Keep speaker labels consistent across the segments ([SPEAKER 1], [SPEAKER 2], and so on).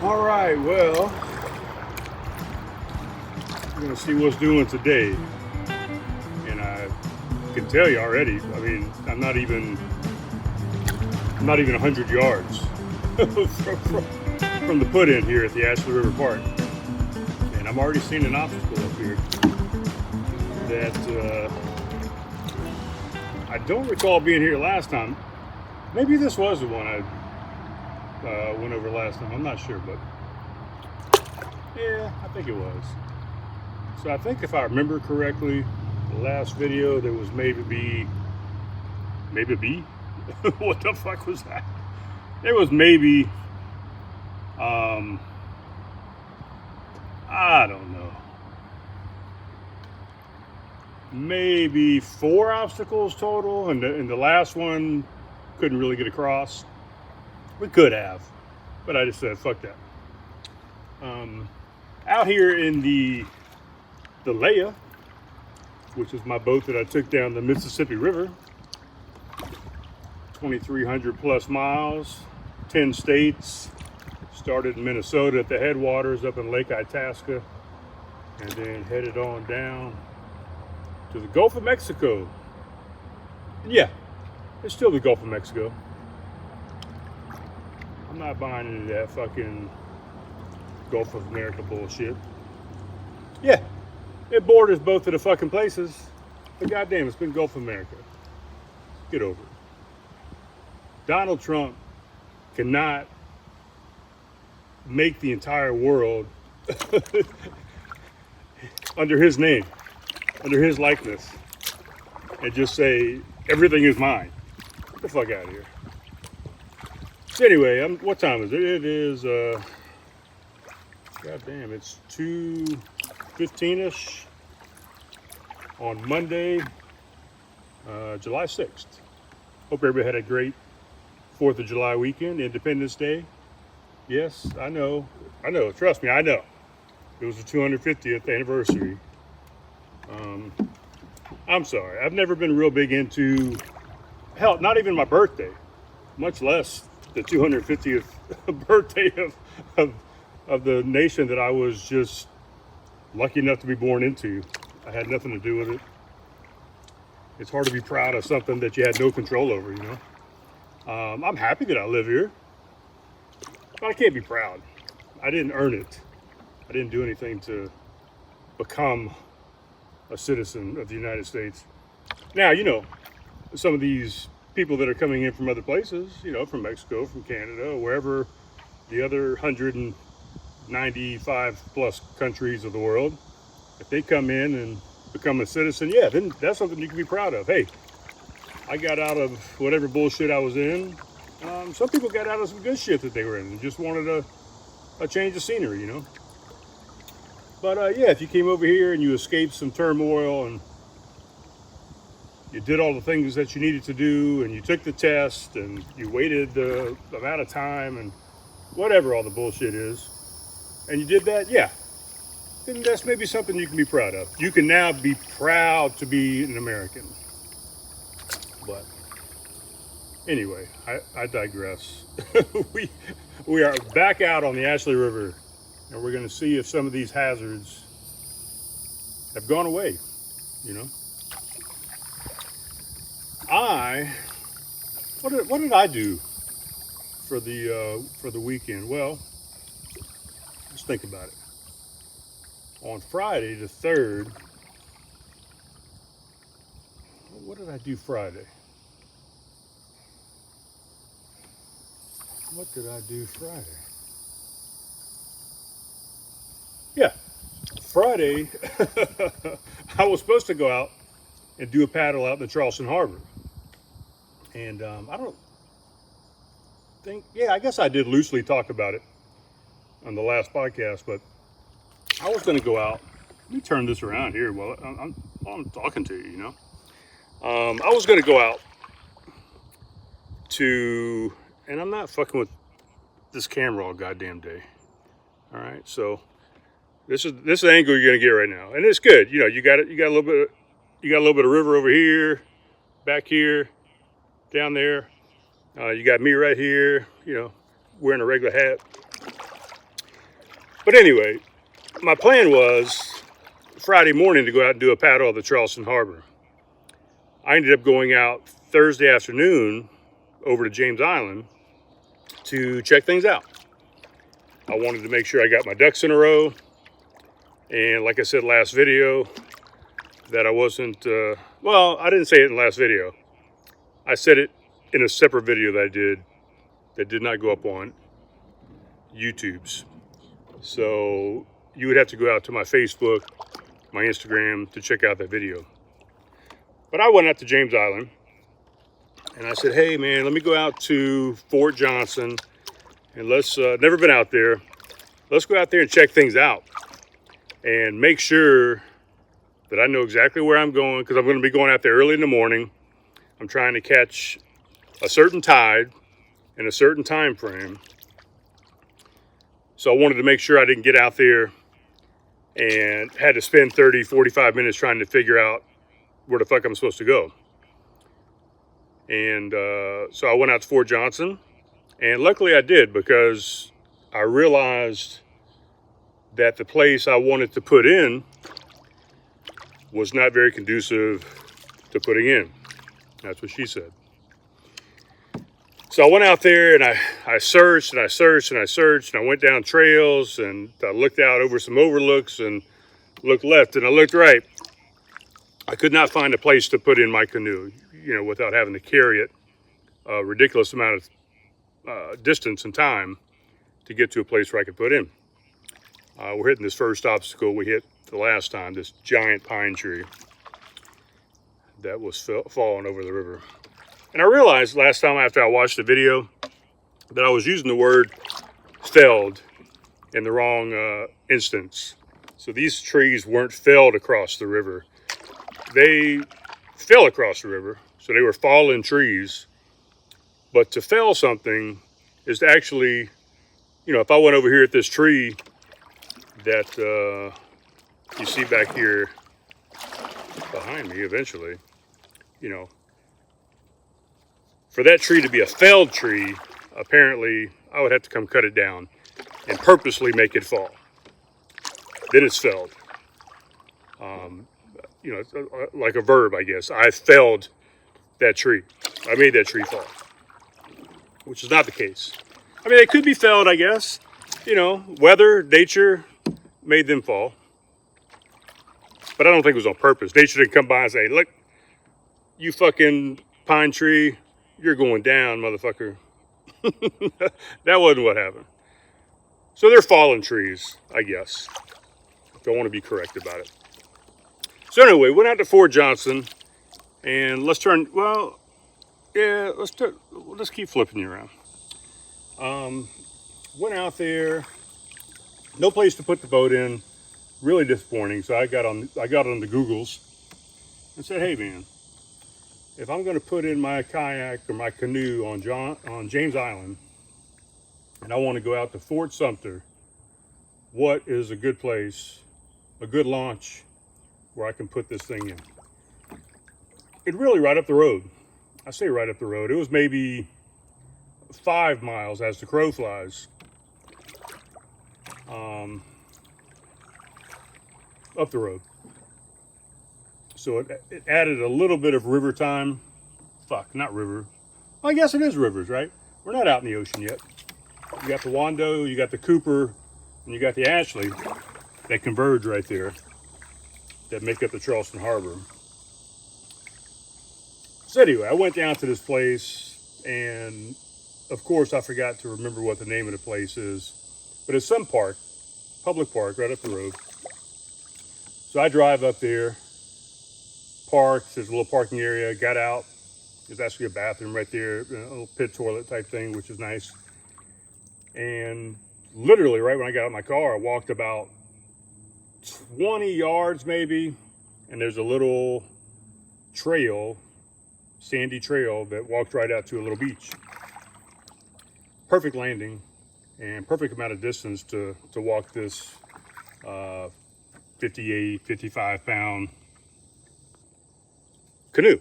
[SPEAKER 1] All right, well, we're gonna see what's doing today, and I can tell you already. I mean, I'm not even 100 yards from the put in here at the Ashley River Park, and I'm already seeing an obstacle up here that I don't recall being here last time. Maybe this was the one I went over last time. I'm not sure, but yeah, I think it was. So I think if I remember correctly, the last video there was maybe B. What the fuck was that? There was maybe I don't know, maybe 4 obstacles total, and the last one couldn't really get across. We could have, but I just said fuck that. Out here in the Leia, which is my boat that I took down the Mississippi River, 2,300 plus miles, 10 states. Started in Minnesota at the headwaters up in Lake Itasca, and then headed on down to the Gulf of Mexico. And yeah, it's still the Gulf of Mexico. I'm not buying into that fucking Gulf of America bullshit. Yeah, it borders both of the fucking places, but goddamn, it's been Gulf of America. Get over it. Donald Trump cannot make the entire world under his name, under his likeness, and just say everything is mine. Get the fuck out of here. So anyway, what time is it? It is goddamn, it's 2:15ish on Monday, July 6th. Hope everybody had a great 4th of July weekend, Independence Day. Yes, I know, trust me, I know. It was the 250th anniversary. I'm sorry, I've never been real big into, hell, not even my birthday, much less the 250th birthday of the nation that I was just lucky enough to be born into. I had nothing to do with it. It's hard to be proud of something that you had no control over, you know? I'm happy that I live here, but I can't be proud. I didn't earn it. I didn't do anything to become a citizen of the United States. Now, you know, some of these people that are coming in from other places, you know, from Mexico, from Canada, wherever the other 195 plus countries of the world, if they come in and become a citizen, yeah, then that's something you can be proud of. Hey, I got out of whatever bullshit I was in. Some people got out of some good shit that they were in and just wanted a change of scenery, you know. But yeah, if you came over here and you escaped some turmoil and you did all the things that you needed to do and you took the test and you waited the amount of time and whatever all the bullshit is, and you did that, yeah, then that's maybe something you can be proud of. You can now be proud to be an American. But anyway, I digress. we are back out on the Ashley River, and we're going to see if some of these hazards have gone away. You know, what did I do for the weekend? Well, let's think about it. On Friday the 3rd, what did I do Friday? What did I do Friday? Yeah, Friday, I was supposed to go out and do a paddle out in the Charleston Harbor. And I don't think, yeah, I guess I did loosely talk about it on the last podcast, but I was going to go out. Let me turn this around here while I'm talking to you, you know. I was going to go out to, and I'm not fucking with this camera all goddamn day. All right, so this is the angle you're gonna get right now, and it's good. You know, you got a little bit of river over here, back here, down there. You got me right here. You know, wearing a regular hat. But anyway, my plan was Friday morning to go out and do a paddle of the Charleston Harbor. I ended up going out Thursday afternoon over to James Island to check things out. I wanted to make sure I got my ducks in a row. And like I said last video, that I wasn't, well, I didn't say it in the last video. I said it in a separate video that did not go up on YouTube's. So you would have to go out to my Facebook, my Instagram to check out that video. But I went out to James Island and I said, hey man, let me go out to Fort Johnson and let's, never been out there. Let's go out there and check things out and make sure that I know exactly where I'm going, because I'm going to be going out there early in the morning. I'm trying to catch a certain tide in a certain time frame. So I wanted to make sure I didn't get out there and had to spend 30, 45 minutes trying to figure out where the fuck I'm supposed to go. And so I went out to Fort Johnson, and luckily I did, because I realized that the place I wanted to put in was not very conducive to putting in. That's what she said. So I went out there and I searched and I searched and I searched, and I went down trails and I looked out over some overlooks and looked left and I looked right. I could not find a place to put in my canoe, you know, without having to carry it a ridiculous amount of distance and time to get to a place where I could put in. We're hitting this first obstacle we hit the last time, this giant pine tree that was falling over the river. And I realized last time after I watched the video that I was using the word felled in the wrong instance. So these trees weren't felled across the river. They fell across the river. So they were fallen trees. But to fell something is to actually, you know, if I went over here at this tree that you see back here behind me eventually, you know, for that tree to be a felled tree, apparently I would have to come cut it down and purposely make it fall. Then it's felled. You know, like a verb, I guess. I felled that tree. I made that tree fall, which is not the case. I mean, they could be felled, I guess. You know, weather, nature made them fall. But I don't think it was on purpose. Nature didn't come by and say, look, you fucking pine tree, you're going down, motherfucker. That wasn't what happened. So they're fallen trees, I guess. Don't want to be correct about it. So anyway, went out to Fort Johnson, and let's turn, well, yeah, let's keep flipping you around. Went out there, no place to put the boat in, really disappointing. So I got on the Googles and said, hey man, if I'm going to put in my kayak or my canoe on James Island, and I want to go out to Fort Sumter, what is a good place, a good launch where I can put this thing in? It really right up the road. I say right up the road. It was maybe 5 miles as the crow flies. Up the road. So it added a little bit of river time. Fuck, not river. Well, I guess it is rivers, right? We're not out in the ocean yet. You got the Wando, you got the Cooper, and you got the Ashley that converge right there that make up the Charleston Harbor. So anyway, I went down to this place, and of course I forgot to remember what the name of the place is, but it's some park, public park right up the road. So I drive up there, parked, there's a little parking area, got out. There's actually a bathroom right there, a little pit toilet type thing, which is nice. And literally right when I got out of my car, I walked about 20 yards maybe, and there's a little trail, sandy trail that walked right out to a little beach. Perfect landing and perfect amount of distance to walk this 58, 55 pound canoe.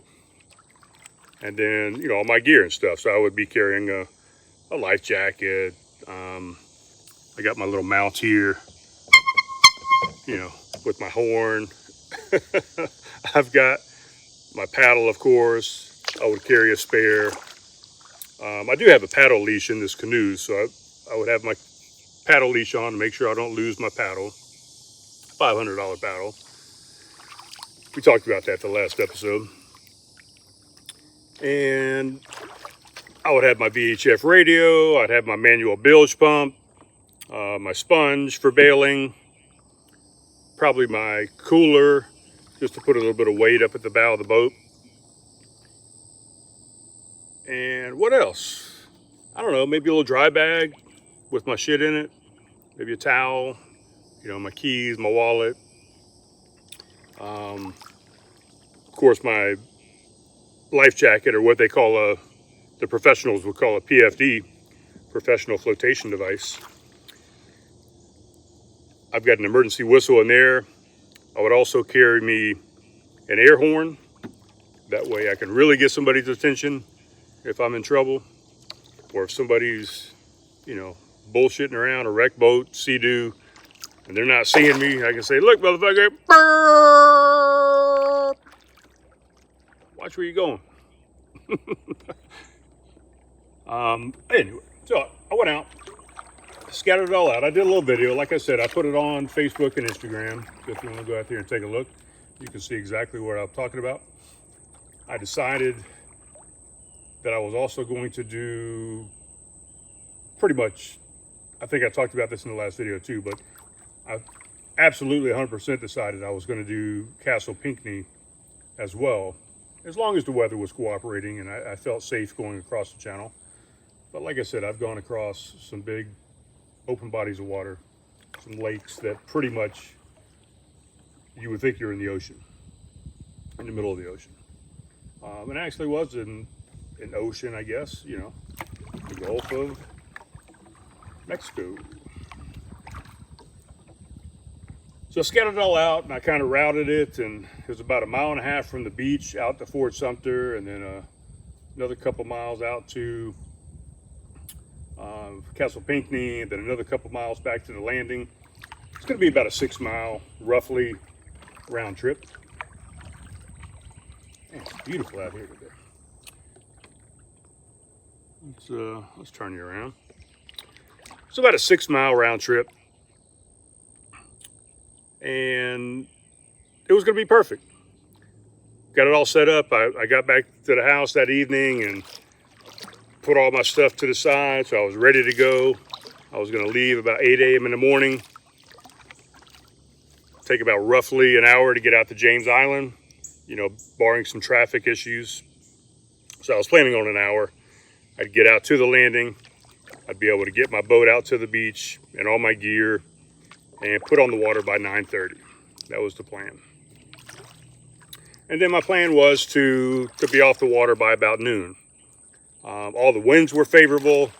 [SPEAKER 1] And then, you know, all my gear and stuff. So I would be carrying a life jacket. I got my little mount here you know, with my horn. I've got my paddle, of course. I would carry a spare. I do have a paddle leash in this canoe, so I would have my paddle leash on to make sure I don't lose my paddle. $500 paddle. We talked about that the last episode. And I would have my VHF radio. I'd have my manual bilge pump, my sponge for bailing, probably my cooler, just to put a little bit of weight up at the bow of the boat. And what else? I don't know, maybe a little dry bag with my shit in it. Maybe a towel, you know, my keys, my wallet. Of course, my life jacket, or what they call the professionals would call a PFD, professional flotation device. I've got an emergency whistle in there. I would also carry me an air horn. That way I can really get somebody's attention if I'm in trouble, or if somebody's, you know, bullshitting around a wrecked boat, sea-doo, and they're not seeing me. I can say, look, motherfucker, burp. Watch where you're going. Anyway, so I went out, scattered it all out. I did a little video. Like I said, I put it on Facebook and Instagram. If you want to go out there and take a look, you can see exactly what I'm talking about. I decided that I was also going to do pretty much, I think I talked about this in the last video too, but I absolutely 100% decided I was going to do Castle Pinckney as well, as long as the weather was cooperating and I felt safe going across the channel. But like I said, I've gone across some big open bodies of water, some lakes that pretty much you would think you're in the ocean, in the middle of the ocean. It actually was in an ocean, I guess, you know, the Gulf of Mexico. So I scattered it all out and I kind of routed it, and it was about 1.5 miles from the beach out to Fort Sumter, and then another couple miles out to Castle Pinckney, and then another couple miles back to the landing. It's going to be about a 6 mile, roughly, round trip. Man, it's beautiful out here today. Let's turn you around. It's about a 6 mile round trip, and it was going to be perfect. Got it all set up. I got back to the house that evening and put all my stuff to the side, so I was ready to go. I was going to leave about 8 a.m. in the morning. Take about roughly an hour to get out to James Island, you know, barring some traffic issues. So I was planning on an hour. I'd get out to the landing. I'd be able to get my boat out to the beach and all my gear and put on the water by 9:30. That was the plan. And then my plan was to be off the water by about noon. All the winds were favorable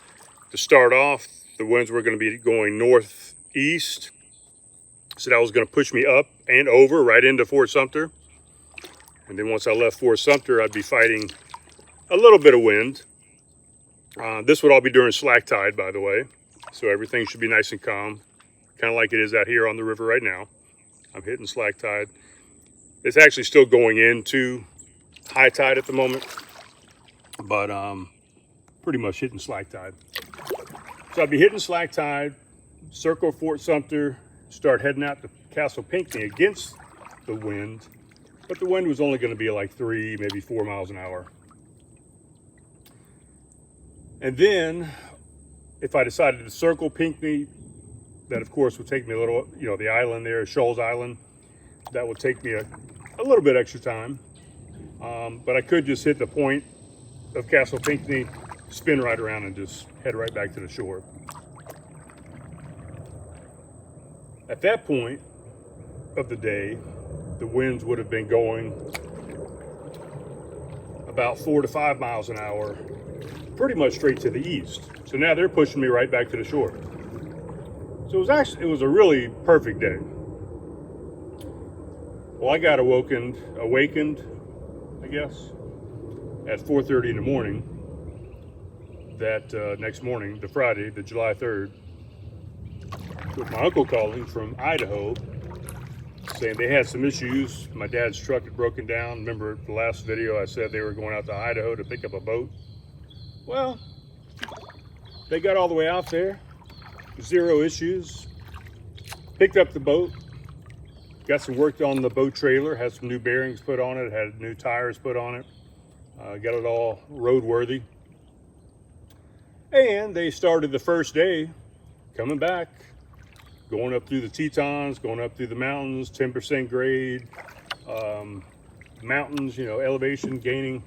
[SPEAKER 1] to start off. The winds were going to be going northeast. So that was going to push me up and over right into Fort Sumter. And then once I left Fort Sumter, I'd be fighting a little bit of wind. This would all be during slack tide, by the way. So everything should be nice and calm, kind of like it is out here on the river right now. I'm hitting slack tide. It's actually still going into high tide at the moment, but pretty much hitting slack tide. So I'd be hitting slack tide, circle Fort Sumter, start heading out to Castle Pinckney against the wind, but the wind was only going to be like 3, maybe 4 miles an hour. And then if I decided to circle Pinckney, that of course would take me a little, you know, the island there, Shoals Island, that would take me a little bit extra time. But I could just hit the point of Castle Pinckney, spin right around and just head right back to the shore. At that point of the day, the winds would have been going about 4 to 5 miles an hour, pretty much straight to the east. So now they're pushing me right back to the shore. So it was a really perfect day. Well, I got awakened, I guess, at 4:30 in the morning. That next morning, the Friday, the July 3rd, with my uncle calling from Idaho saying they had some issues. My dad's truck had broken down. Remember the last video I said they were going out to Idaho to pick up a boat? Well, they got all the way out there, zero issues, picked up the boat, got some work on the boat trailer, had some new bearings put on it, had new tires put on it, got it all roadworthy. And they started the first day coming back, going up through the Tetons, going up through the mountains, 10% grade, mountains, elevation gaining.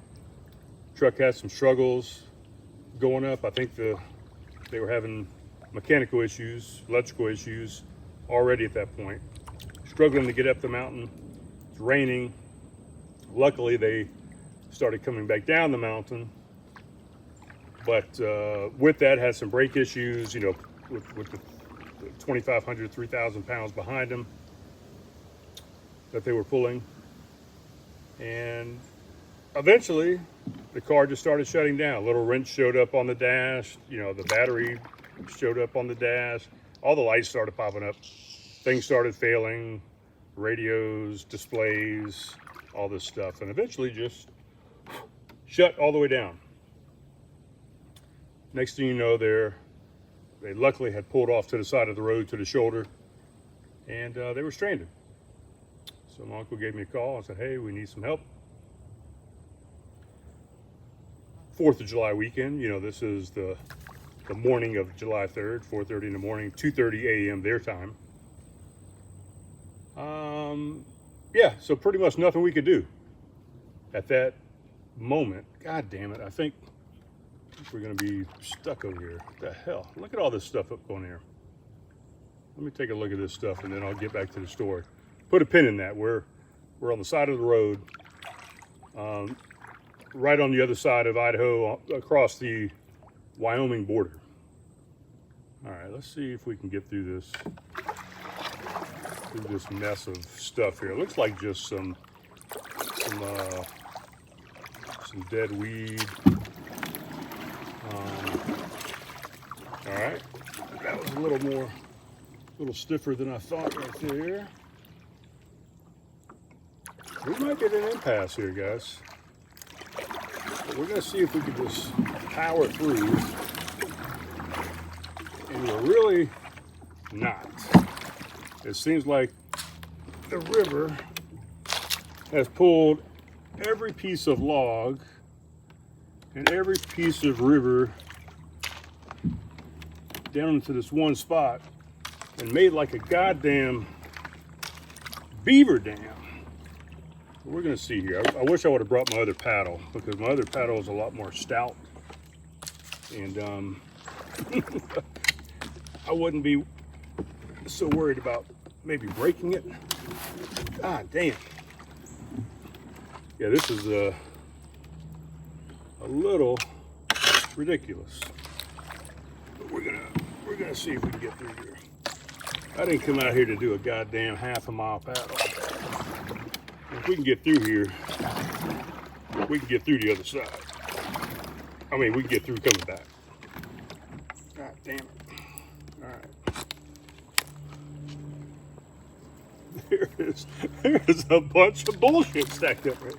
[SPEAKER 1] Truck had some struggles going up. I think they were having mechanical issues, electrical issues already at that point. Struggling to get up the mountain. It's raining. Luckily, they started coming back down the mountain. But with that, had some brake issues, with the 2,500, 3,000 pounds behind them that they were pulling. And eventually, the car just started shutting down. A little wrench showed up on the dash. The battery showed up on the dash. All the lights started popping up. Things started failing. Radios, displays, all this stuff. And eventually just shut all the way down. Next thing you know, they luckily had pulled off to the side of the road to the shoulder, and they were stranded. So my uncle gave me a call and said, hey, we need some help. 4th of July weekend, this is the morning of July 3rd, 4:30 in the morning, 2:30 a.m. their time. Yeah, so pretty much nothing we could do at that moment. God damn it, I think we're gonna be stuck over here. What the hell? Look at all this stuff up on here. Let me take a look at this stuff and then I'll get back to the story. Put a pin in that. We're on the side of the road, right on the other side of Idaho, across the Wyoming border. All right, let's see if we can get through this mess of stuff here. It looks like just some dead weed. All right, that was a little stiffer than I thought right there. We might get an impasse here, guys. But we're gonna see if we can just power through. And we're really not. It seems like the river has pulled every piece of log and every piece of river down into this one spot and made like a goddamn beaver dam. We're gonna see here. I wish I would have brought my other paddle, because my other paddle is a lot more stout, and I wouldn't be so worried about maybe breaking it. God damn. Yeah, this is a little ridiculous. But we're gonna see if we can get through here. I didn't come out here to do a goddamn half-a-mile paddle. If we can get through here, we can get through the other side. I mean, we can get through coming back. God damn it. All right. There's a bunch of bullshit stacked up right.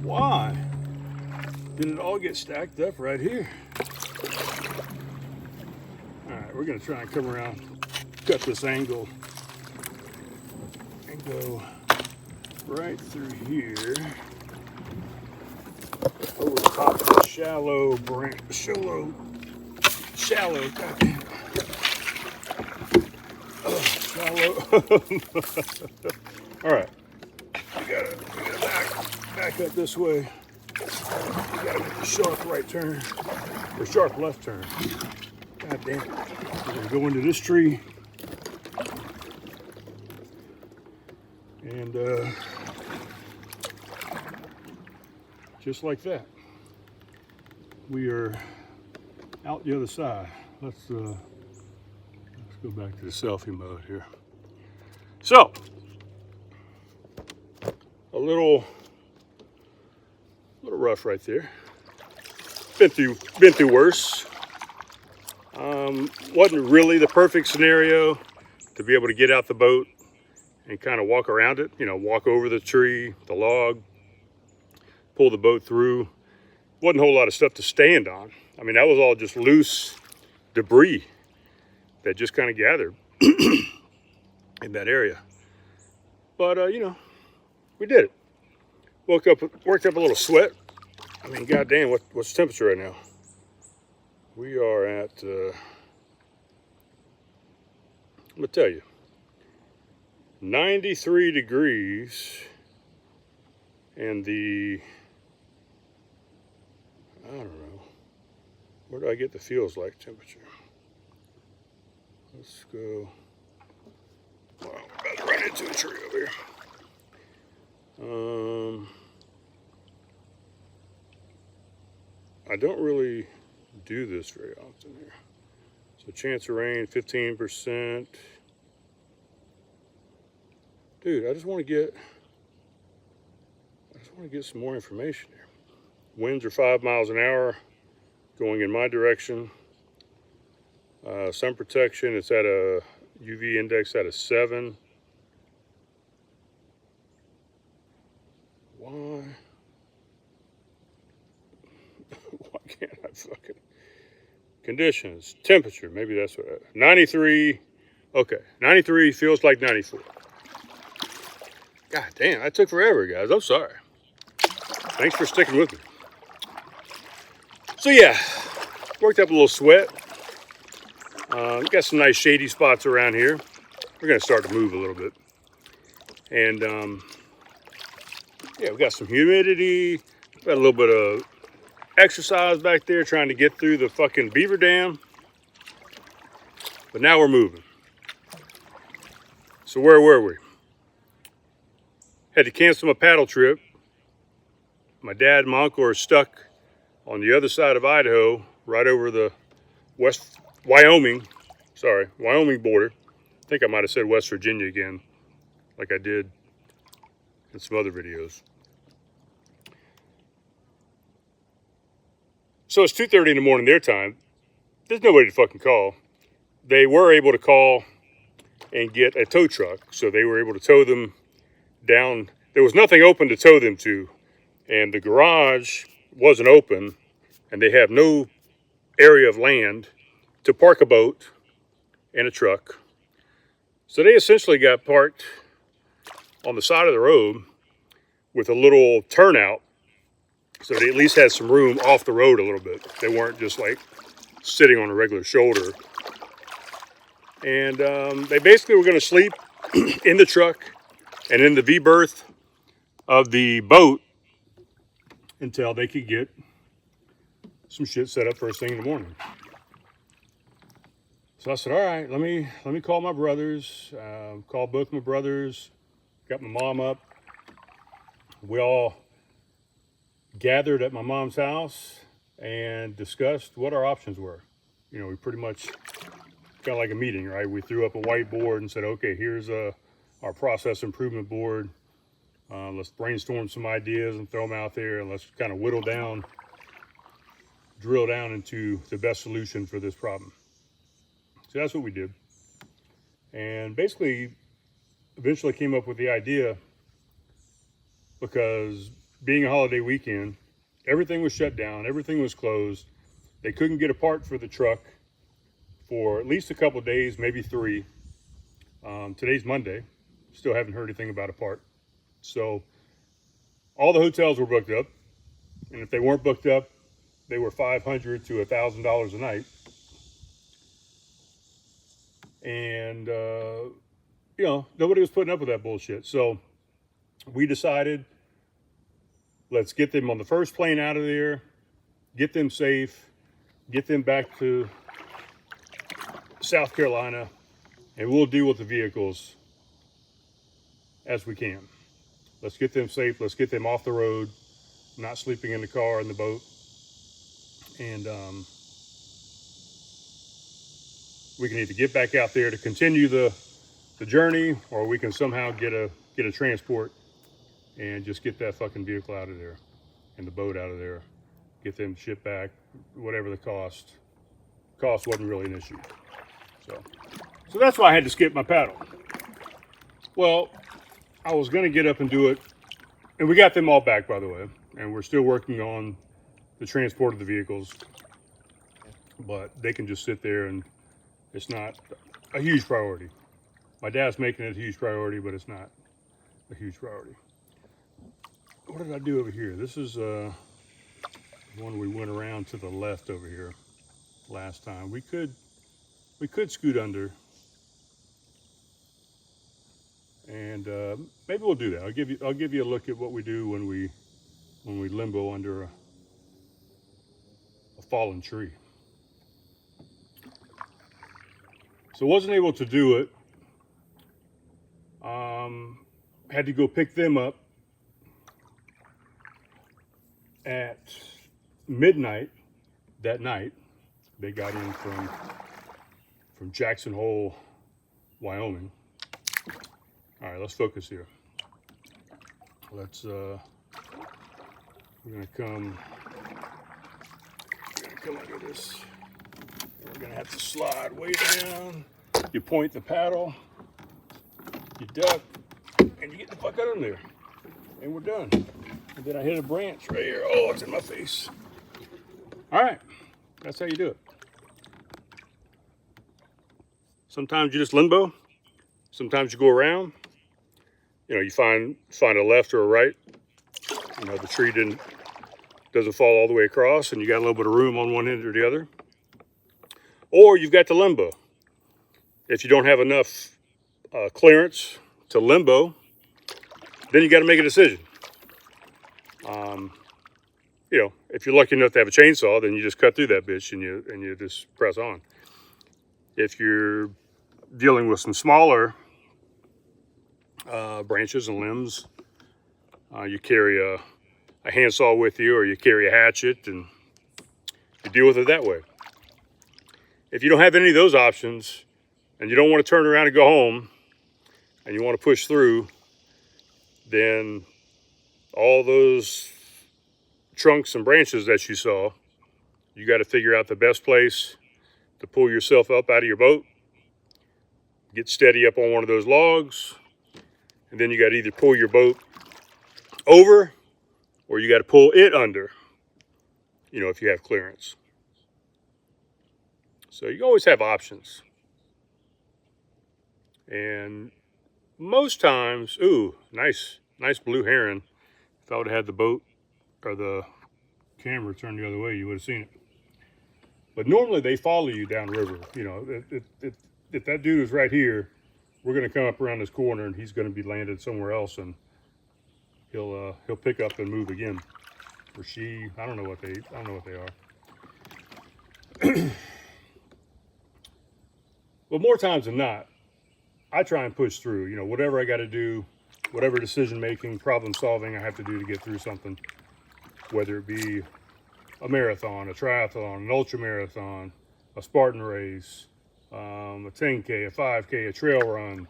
[SPEAKER 1] Why did it all get stacked up right here? All right, we're gonna try and come around, cut this angle, and go right through here, over the top of the shallow, goddamn, shallow. All right, we gotta back up this way. We gotta make a sharp right turn, or sharp left turn. God damn it. We're gonna go into this tree. And just like that, we are out the other side. Let's go back to the selfie mode here. So, a little rough right there. Been through worse. Wasn't really the perfect scenario to be able to get out the boat and kind of walk around it, you know, walk over the tree, the log, pull the boat through. Wasn't a whole lot of stuff to stand on. I mean, that was all just loose debris that just kind of gathered in that area. But, you know, we did it. Worked up a little sweat. I mean, goddamn, what's the temperature right now? We are at, I'm gonna tell you, 93 degrees, and I don't know, where do I get the feels like temperature? Let's go. Wow, I'm about to run into a tree over here. I don't really do this very often here. So chance of rain, 15%. Dude, I just want to get some more information here. Winds are 5 miles an hour going in my direction. Sun protection, it's at a UV index at a 7. Why can't I fucking... Conditions, temperature, maybe that's what... 93, okay, 93 feels like 94. God damn, that took forever, guys. I'm sorry. Thanks for sticking with me. So yeah, worked up a little sweat. Got some nice shady spots around here. We're gonna start to move a little bit. And yeah, we got some humidity. Got a little bit of exercise back there trying to get through the fucking beaver dam. But now we're moving. So where were we? Had to cancel my paddle trip. My dad and my uncle are stuck on the other side of Idaho, right over the Wyoming border. I think I might have said West Virginia again, like I did in some other videos. So it's 2:30 in the morning their time. There's nobody to fucking call. They were able to call and get a tow truck, so they were able to tow them down. There was nothing open to tow them to, and the garage wasn't open, and they have no area of land to park a boat and a truck. So they essentially got parked on the side of the road with a little turnout, so they at least had some room off the road a little bit. They weren't just like sitting on a regular shoulder. And they basically were going to sleep in the truck and in the V-berth of the boat until they could get some shit set up first thing in the morning. So I said, all right, let me call my brothers, call both my brothers, got my mom up. We all gathered at my mom's house and discussed what our options were. You know, we pretty much kind of like a meeting, right? We threw up a whiteboard and said, okay, here's our process improvement board. Let's brainstorm some ideas and throw them out there, and let's kind of drill down into the best solution for this problem. So that's what we did. And basically, eventually came up with the idea, because being a holiday weekend, everything was shut down, everything was closed. They couldn't get a part for the truck for at least a couple of days, maybe 3. Today's Monday. Still haven't heard anything about a part. So all the hotels were booked up. And if they weren't booked up, they were $500 to $1,000 a night. And, you know, nobody was putting up with that bullshit. So we decided, let's get them on the first plane out of there, get them safe, get them back to South Carolina, and we'll deal with the vehicles as we can. Let's get them safe. Let's get them off the road, not sleeping in the car or in the boat. And we can either get back out there to continue the journey, or we can somehow get a transport and just get that fucking vehicle out of there and the boat out of there, get them shipped back, whatever the cost. Cost wasn't really an issue. So that's why I had to skip my paddle. Well, I was going to get up and do it, and we got them all back, by the way, and we're still working on the transport of the vehicles, but they can just sit there, and it's not a huge priority. My dad's making it a huge priority, but it's not a huge priority. What did I do over here? This is one we went around to the left over here last time. We could scoot under, and maybe we'll do that. I'll give you a look at what we do when we limbo under a fallen tree. So wasn't able to do it. Had to go pick them up at midnight that night. They got in from Jackson Hole, Wyoming. All right, let's focus here. We're gonna come under this. We're gonna have to slide way down. You point the paddle, you duck, and you get the fuck out of there. And we're done. And then I hit a branch right here. Oh, it's in my face. All right, that's how you do it. Sometimes you just limbo. Sometimes you go around. You know, you find a left or a right. You know, the tree doesn't fall all the way across, and you got a little bit of room on one end or the other. Or you've got the limbo. If you don't have enough clearance to limbo, then you got to make a decision. You know, if you're lucky enough to have a chainsaw, then you just cut through that bitch and you just press on. If you're dealing with some smaller branches and limbs, you carry a handsaw with you, or you carry a hatchet, and you deal with it that way. If you don't have any of those options, and you don't want to turn around and go home, and you want to push through, then all those trunks and branches that you saw, you got to figure out the best place to pull yourself up out of your boat, get steady up on one of those logs, and then you got to either pull your boat over, or you got to pull it under, you know, if you have clearance. So you always have options. And most times, ooh, nice blue heron. If I would have had the boat or the camera turned the other way, you would have seen it. But normally they follow you downriver. You know, if that dude is right here, we're going to come up around this corner, and he's going to be landed somewhere else, and he'll pick up and move again. Or she, I don't know what they are. But more times than not, I try and push through. You know, whatever I got to do, whatever decision making, problem solving I have to do to get through something, whether it be a marathon, a triathlon, an ultra marathon, a Spartan race, a 10K, a 5K, a trail run,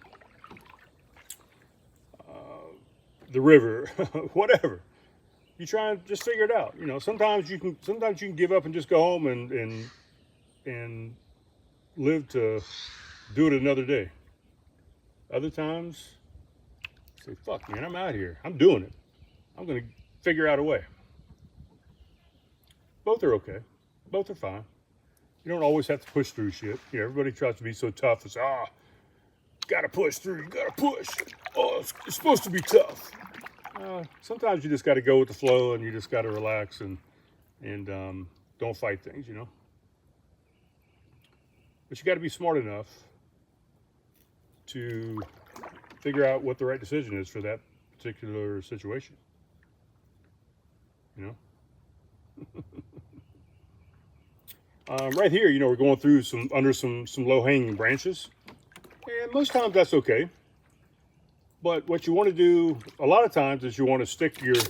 [SPEAKER 1] the river, whatever. You try and just figure it out. You know, sometimes you can give up and just go home and live to do it another day. Other times, say, fuck, man, I'm out here. I'm doing it. I'm going to figure out a way. Both are okay. Both are fine. You don't always have to push through shit. You know, everybody tries to be so tough and say, gotta push through. You gotta push. Oh, it's supposed to be tough. Sometimes you just got to go with the flow, and you just got to relax and don't fight things, you know. But you got to be smart enough to figure out what the right decision is for that particular situation, you know. Right here, you know, we're going through under some low-hanging branches, and most times that's okay. But what you want to do a lot of times is you want to stick your, you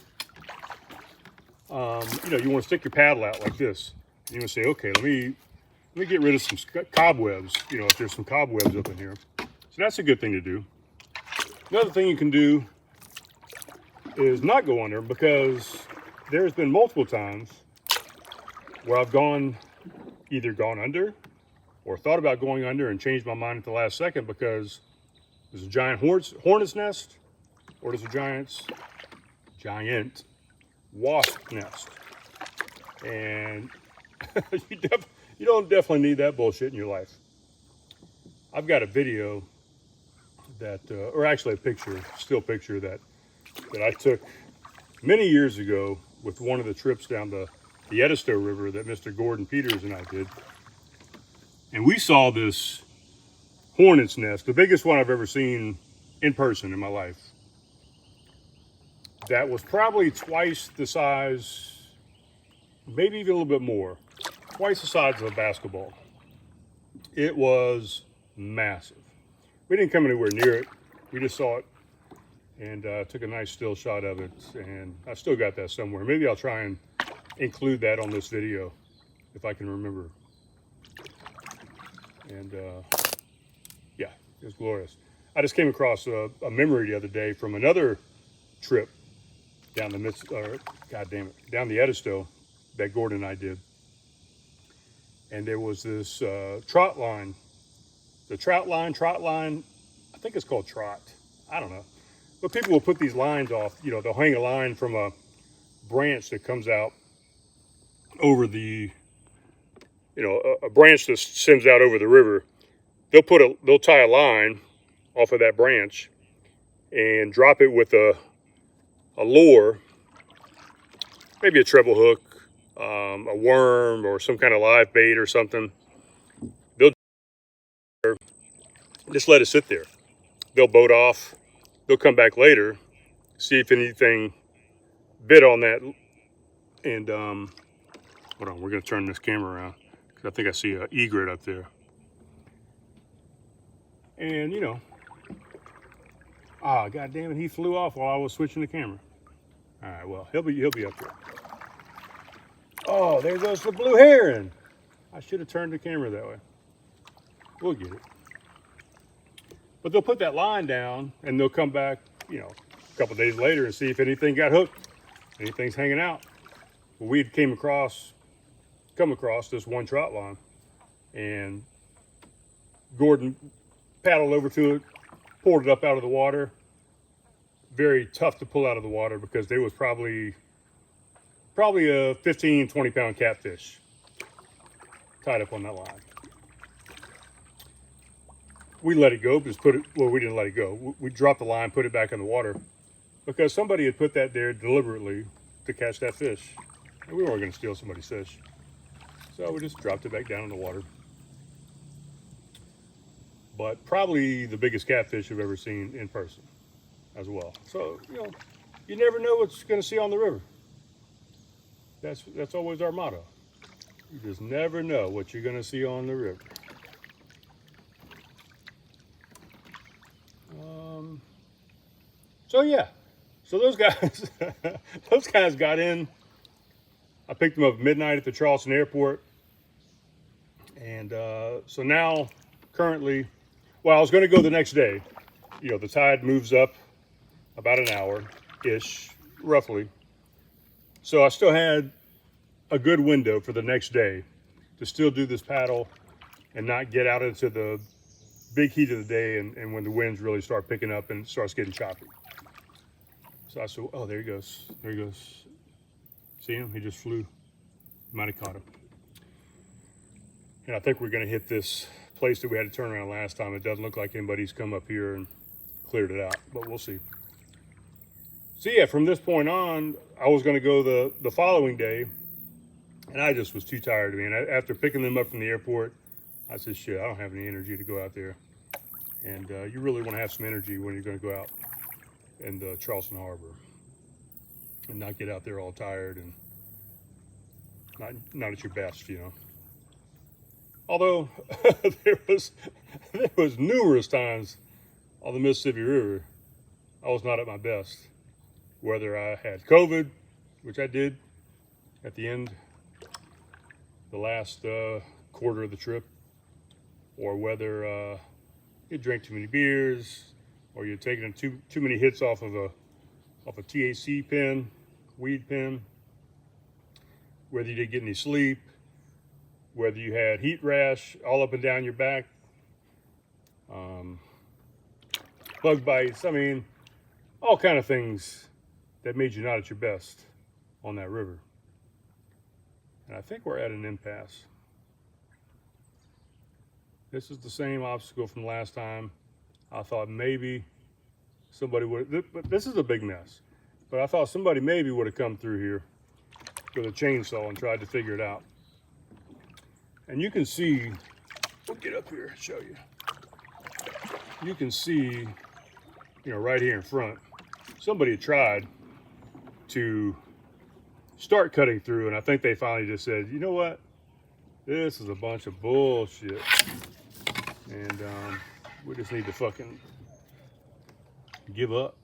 [SPEAKER 1] want to stick your paddle out like this. You want to say, okay, let me get rid of some cobwebs. You know, if there's some cobwebs up in here, so that's a good thing to do. Another thing you can do is not go under, because there's been multiple times where I've either gone under or thought about going under and changed my mind at the last second because There's a giant hornet's nest, or there's a giant wasp nest. And you don't definitely need that bullshit in your life. I've got a video that, or actually a picture, still picture that I took many years ago with one of the trips down the Idaho River that Mr. Gordon Peters and I did. And we saw this hornet's nest, the biggest one I've ever seen in person in my life. That was probably twice the size, maybe even a little bit more, twice the size of a basketball. It was massive. We didn't come anywhere near it. We just saw it and took a nice still shot of it. And I still got that somewhere. Maybe I'll try and include that on this video if I can remember. And yeah, it was glorious. I just came across a memory the other day from another trip down down the Edisto that Gordon and I did. And there was this trot line, the trot line, I think it's called trot. I don't know. But people will put these lines off, you know, they'll hang a line from a branch that comes out over the, you know, a branch that sends out over the river. They'll tie a line off of that branch and drop it with a lure, maybe a treble hook, a worm, or some kind of live bait or something. They'll just let it sit there. They'll boat off. They'll come back later, see if anything bit on that. And hold on, we're gonna turn this camera around because I think I see an egret up there. And you know, god damn it, he flew off while I was switching the camera. All right, well, he'll be up there. Oh, there goes the blue heron. I should have turned the camera that way. We'll get it. But they'll put that line down and they'll come back, you know, a couple days later and see if anything got hooked, anything's hanging out. Well, we come across this one trot line, and Gordon paddled over to it, pulled it up out of the water. Very tough to pull out of the water because there was probably a 15, 20 pound catfish tied up on that line. We let it go, we didn't let it go. We dropped the line, put it back in the water because somebody had put that there deliberately to catch that fish. And we weren't gonna steal somebody's fish. So we just dropped it back down in the water. But probably the biggest catfish I've ever seen in person as well. So, you know, you never know what you're gonna see on the river. That's always our motto. You just never know what you're gonna see on the river. So yeah, so those guys got in. I picked them up at midnight at the Charleston airport. And so now, currently, well, I was gonna go the next day. You know, the tide moves up about an hour-ish, roughly. So I still had a good window for the next day to still do this paddle and not get out into the big heat of the day and when the winds really start picking up and it starts getting choppy. So I said, oh, there he goes. There he goes. See him? He just flew. Might have caught him. And I think we're going to hit this place that we had to turn around last time. It doesn't look like anybody's come up here and cleared it out, but we'll see. So yeah, from this point on, I was going to go the following day, and I just was too tired. I mean, after picking them up from the airport, I said, shit, I don't have any energy to go out there. And you really want to have some energy when you're going to go out in the Charleston Harbor and not get out there all tired and not at your best, you know. Although there was numerous times on the Mississippi River I was not at my best, whether I had COVID, which I did at the end, the last quarter of the trip, or whether you drank too many beers, or you're taking too many hits off a THC pen, weed pen, whether you didn't get any sleep, whether you had heat rash all up and down your back. bug bites. I mean, all kind of things that made you not at your best on that river. And I think we're at an impasse. This is the same obstacle from last time. I thought maybe somebody would, but this is a big mess. But I thought somebody maybe would have come through here with a chainsaw and tried to figure it out. And you can see, we'll get up here and show you. You can see, you know, right here in front, somebody tried to start cutting through, and I think they finally just said, you know what? This is a bunch of bullshit. And we just need to fucking give up.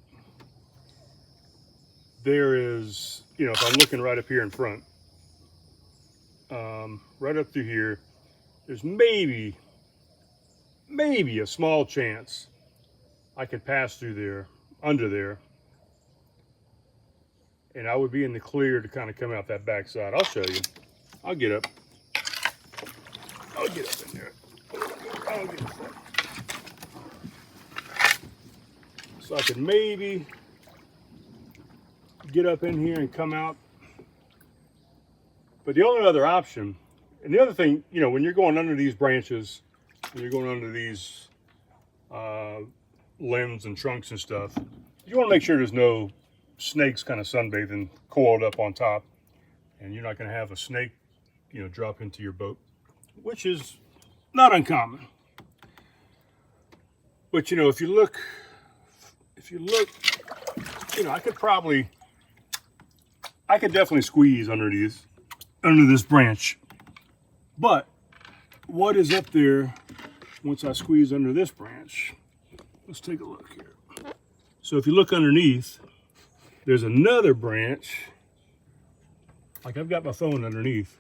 [SPEAKER 1] There is, you know, if I'm looking right up here in front, right up through here, there's maybe a small chance I could pass through there, under there, and I would be in the clear to kind of come out that backside. I'll show you. I'll get up. I'll get up in there. I'll get up there. So I could maybe get up in here and come out. But the only other option, and the other thing, you know, when you're going under these branches, when you're going under these limbs and trunks and stuff, you want to make sure there's no snakes kind of sunbathing coiled up on top, and you're not going to have a snake, you know, drop into your boat, which is not uncommon. But you know, if you look, you know, I could definitely squeeze under this branch. But what is up there once I squeeze under this branch? Let's take a look here. So if you look underneath, there's another branch. Like, I've got my phone underneath.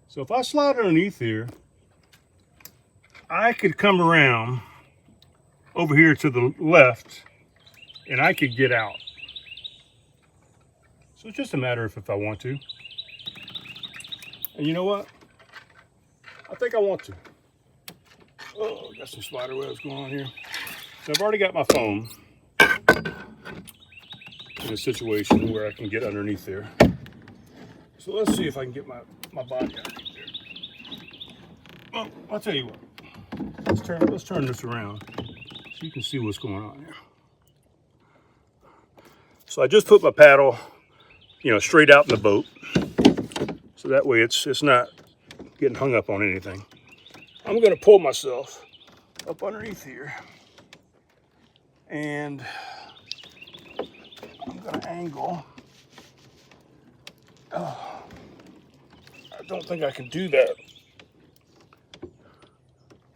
[SPEAKER 1] So if I slide underneath here, I could come around over here to the left and I could get out. So it's just a matter of if I want to. And you know what? I think I want to. Oh, got some spider webs going on here. So I've already got my phone in a situation where I can get underneath there. So let's see if I can get my body underneath there. Well, I'll tell you what. Let's turn this around so you can see what's going on here. So I just put my paddle, you know, straight out in the boat. So that way it's not getting hung up on anything. I'm gonna pull myself up underneath here, and I'm gonna angle. Oh, I don't think I can do that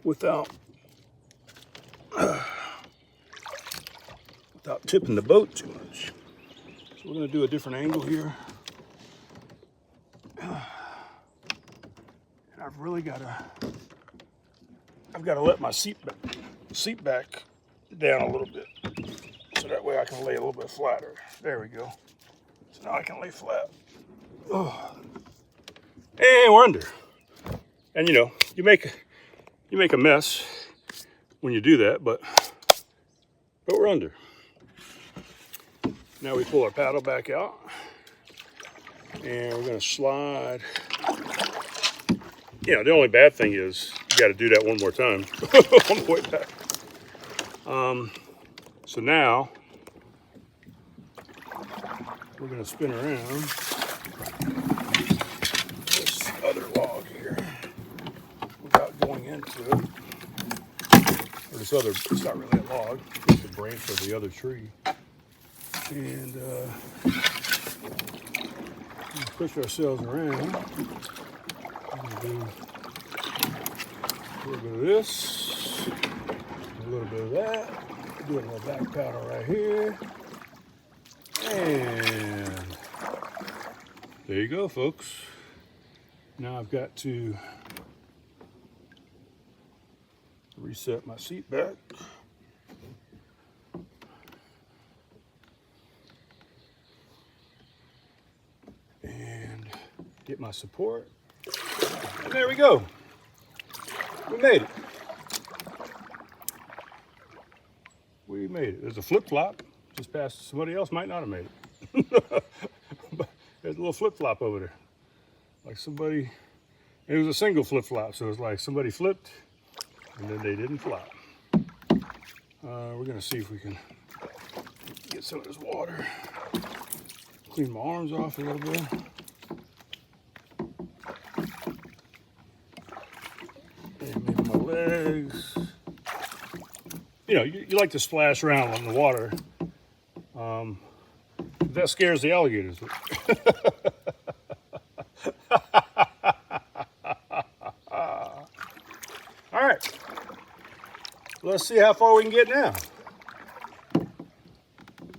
[SPEAKER 1] without tipping the boat too much. So we're gonna do a different angle here. And I've really gotta let my seat back down a little bit, so that way I can lay a little bit flatter. There we go. So now I can lay flat. Oh. And we're under. And you know, you make a mess when you do that, but we're under. Now we pull our paddle back out, and we're gonna slide. You know, the only bad thing is you got to do that one more time on the way back. So now we're going to spin around this other log here without going into it. Or this other, it's not really a log, it's a branch of the other tree. And push ourselves around. Do a little bit of this, a little bit of that, do a little back paddle right here, and there you go, folks. Now I've got to reset my seat back. And get my support. And there we go. We made it. we made it. There's a flip-flop just past. Somebody else might not have made it. But there's a little flip-flop over there. Like somebody, it was a single flip-flop, so it's like somebody flipped and then they didn't flop. We're gonna see if we can get some of this water. Clean my arms off a little bit. And maybe my legs. You know, you like to splash around in the water. That scares the alligators. All right, let's see how far we can get now.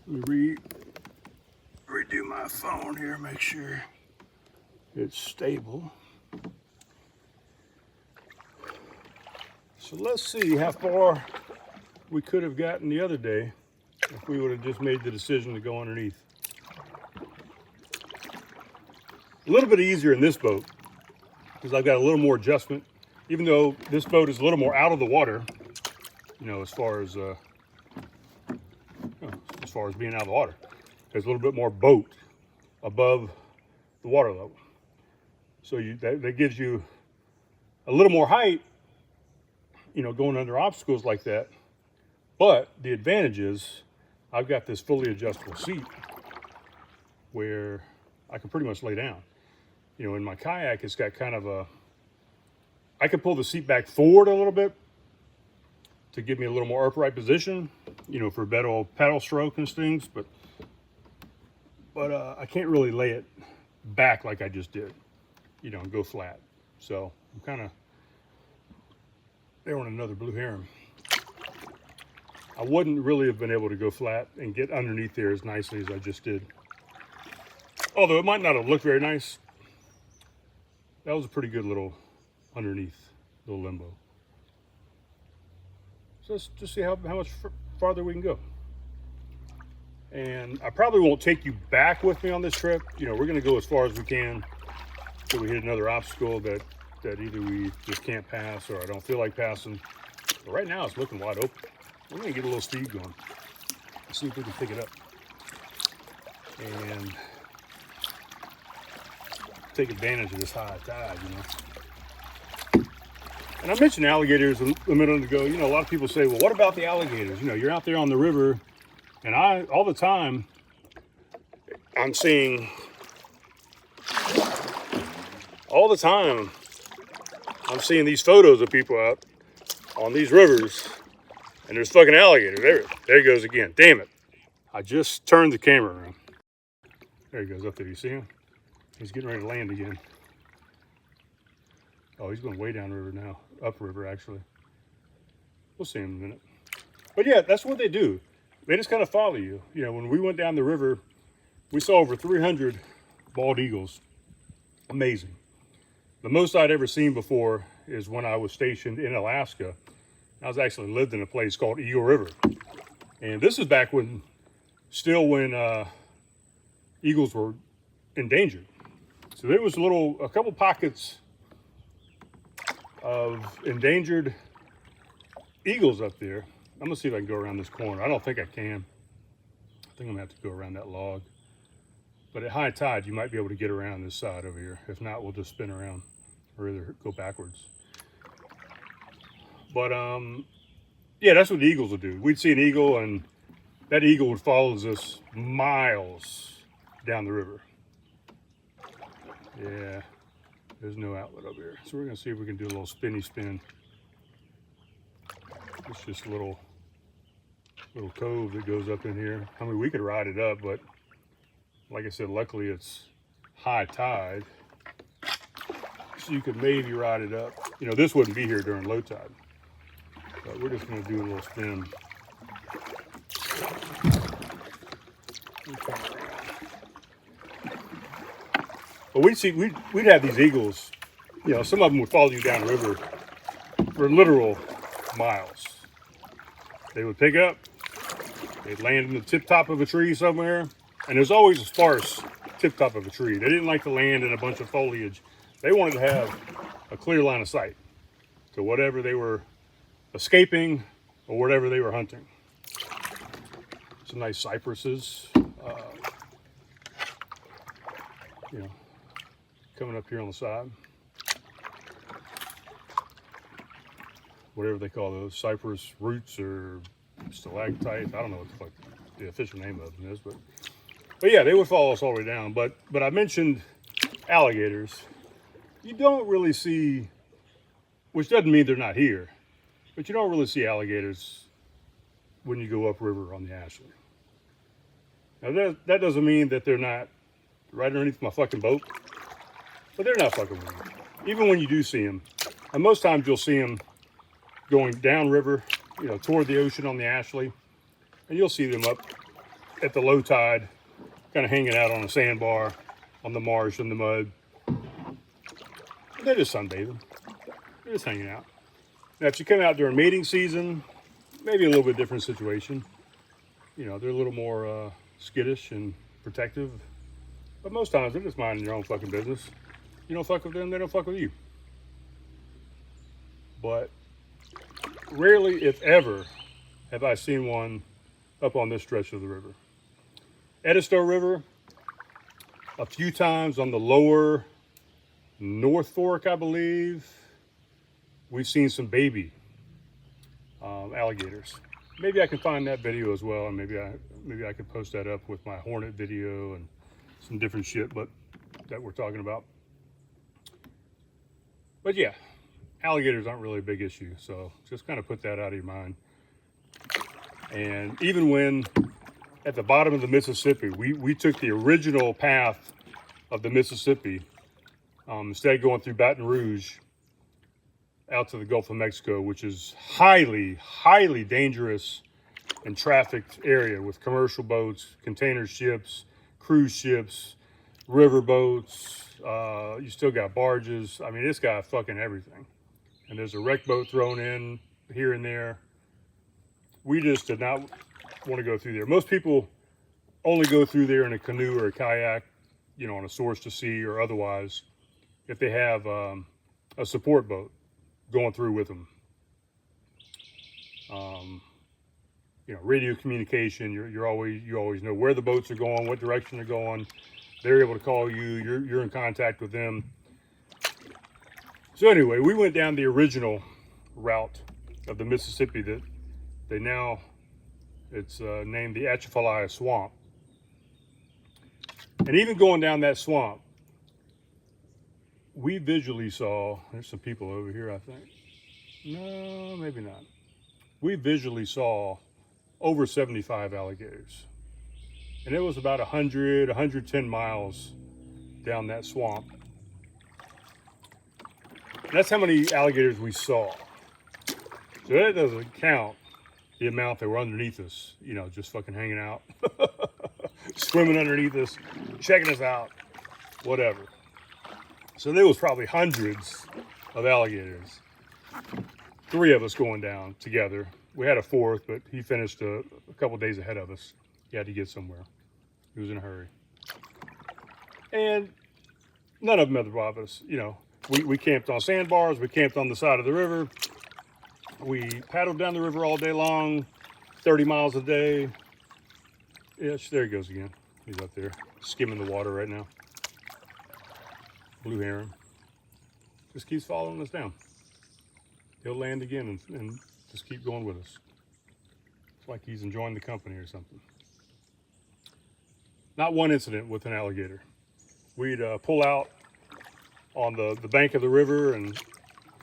[SPEAKER 1] Let me redo my phone here, make sure it's stable. So let's see how far we could have gotten the other day if we would have just made the decision to go underneath. A little bit easier in this boat because I've got a little more adjustment, even though this boat is a little more out of the water, you know, as far as being out of the water. There's a little bit more boat above the water level. So that gives you a little more height, you know, going under obstacles like that. But the advantage is I've got this fully adjustable seat where I can pretty much lay down. You know, in my kayak, it's got kind of I can pull the seat back forward a little bit to give me a little more upright position, you know, for better paddle stroke and things, but I can't really lay it back like I just did, you know, and go flat. So I'm kind of, there on another blue heron. I wouldn't really have been able to go flat and get underneath there as nicely as I just did. Although it might not have looked very nice, that was a pretty good little underneath, little limbo. So let's just see how much farther we can go. And I probably won't take you back with me on this trip. You know, we're gonna go as far as we can till we hit another obstacle that either we just can't pass or I don't feel like passing. But right now it's looking wide open. We're gonna get a little speed going. Let's see if we can pick it up and take advantage of this high tide, you know. And I mentioned alligators a minute ago. You know, a lot of people say, well, what about the alligators? You know, you're out there on the river, and all the time, I'm seeing these photos of people out on these rivers, and there's fucking alligators. There he goes again. Damn it. I just turned the camera around. There he goes up there. You see him? He's getting ready to land again. Oh, he's going way down river now. Upriver, actually. We'll see him in a minute. But yeah, that's what they do. They just kind of follow you. You know, when we went down the river, we saw over 300 bald eagles. Amazing. The most I'd ever seen before is when I was stationed in Alaska. I was actually lived in a place called Eagle River. And this is back when eagles were endangered. So there was a couple pockets of endangered eagles up there. I'm gonna see if I can go around this corner. I don't think I can. I think I'm gonna have to go around that log. But at high tide, you might be able to get around this side over here. If not, we'll just spin around or either go backwards. But yeah, that's what the eagles will do. We'd see an eagle and that eagle would follow us miles down the river. Yeah, there's no outlet up here. So we're gonna see if we can do a little spinny spin. It's just a little cove that goes up in here. I mean, we could ride it up, but like I said, luckily it's high tide. So you could maybe ride it up. You know, this wouldn't be here during low tide. But we're just gonna do a little spin. But we'd have these eagles, you know, some of them would follow you down the river for literal miles. They would pick up, they'd land in the tip top of a tree somewhere, and there's always a sparse tip top of a tree. They didn't like to land in a bunch of foliage. They wanted to have a clear line of sight to whatever they were escaping or whatever they were hunting. some nice cypresses, you know, coming up here on the side. Whatever they call those, cypress roots or stalactites. I don't know what the fuck the official name of them is, but yeah, they would follow us all the way down. But I mentioned alligators. You don't really see, which doesn't mean they're not here, but you don't really see alligators when you go upriver on the Ashley. Now that doesn't mean that they're not right underneath my fucking boat, but they're not fucking with me. Even when you do see them, and most times you'll see them going downriver, you know, toward the ocean on the Ashley, and you'll see them up at the low tide, kind of hanging out on a sandbar, on the marsh, in the mud. They're just sunbathing. They're just hanging out. Now, if you come out during mating season, maybe a little bit different situation. You know, they're a little more skittish and protective. But most times, they're just minding their own fucking business. You don't fuck with them, they don't fuck with you. But rarely, if ever, have I seen one up on this stretch of the river. Edisto River, a few times on the lower North Fork, I believe, we've seen some baby alligators. Maybe I can find that video as well, and maybe I could post that up with my hornet video and some different shit, but that we're talking about. But yeah, alligators aren't really a big issue, so just kind of put that out of your mind. And even when at the bottom of the Mississippi, we took the original path of the Mississippi, instead of going through Baton Rouge out to the Gulf of Mexico, which is highly, highly dangerous and trafficked area with commercial boats, container ships, cruise ships, river boats. You still got barges. I mean, it's got fucking everything. And there's a wreck boat thrown in here and there. We just did not want to go through there. Most people only go through there in a canoe or a kayak, you know, on a source to sea or otherwise, if they have a support boat going through with them. You know, radio communication, you always know where the boats are going, what direction they're going. They're able to call you, you're in contact with them. So anyway, we went down the original route of the Mississippi that they now, it's named the Atchafalaya Swamp. And even going down that swamp, we visually saw, there's some people over here, I think. No, maybe not. We visually saw over 75 alligators. And it was about 100, 110 miles down that swamp. That's how many alligators we saw. So that doesn't count the amount that were underneath us, you know, just fucking hanging out, swimming underneath us, checking us out, whatever. So there was probably hundreds of alligators. 3 of us going down together. We had a 4th, but he finished a couple days ahead of us. He had to get somewhere. He was in a hurry. And none of them ever bothered us. You know, we camped on sandbars. We camped on the side of the river. We paddled down the river all day long, 30 miles a day. Yes, there he goes again. He's up there skimming the water right now. Blue heron. Just keeps following us down. He'll land again and just keep going with us. It's like he's enjoying the company or something. Not one incident with an alligator. We'd pull out on the bank of the river and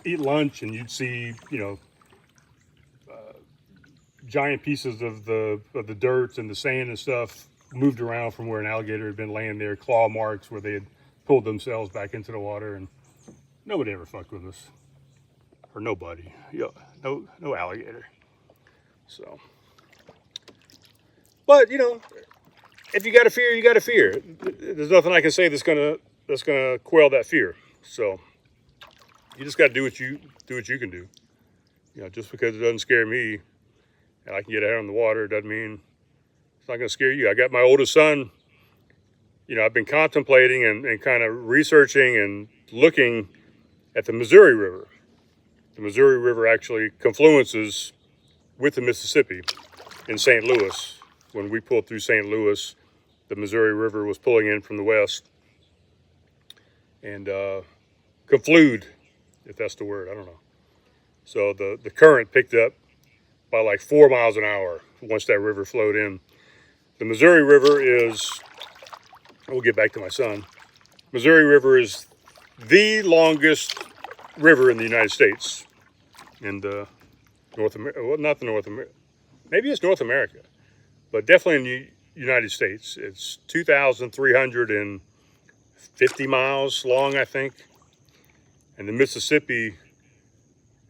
[SPEAKER 1] eat lunch, and you'd see, you know, giant pieces of the dirt and the sand and stuff moved around from where an alligator had been laying there, claw marks where they had pulled themselves back into the water, and nobody ever fucked with us. Or nobody. Yeah, no alligator. So, but you know, if you got a fear, you got a fear. There's nothing I can say that's gonna quell that fear. So you just got to do what you can do. You know, just because it doesn't scare me and I can get out on the water doesn't mean it's not gonna scare you. I got my oldest son. You know, I've been contemplating and kind of researching and looking at the Missouri River. The Missouri River actually confluences with the Mississippi in St. Louis. when we pulled through St. Louis, the Missouri River was pulling in from the west and conflued, if that's the word, I don't know. So the current picked up by like 4 miles an hour once that river flowed in. The Missouri River is, we'll get back to my son. Missouri River is the longest river in the United States. In the North America, well, not the North America, maybe it's North America, but definitely in the United States. It's 2,350 miles long, I think. And the Mississippi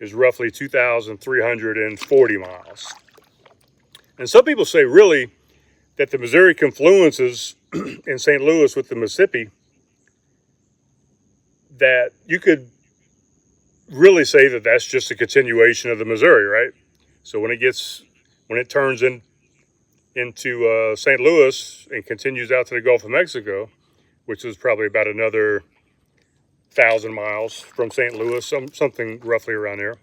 [SPEAKER 1] is roughly 2,340 miles. And some people say really that the Missouri confluences in St. Louis with the Mississippi, that you could really say that that's just a continuation of the Missouri, right? So when it turns into St. Louis and continues out to the Gulf of Mexico, which is probably about another 1,000 miles from St. Louis, something roughly around there,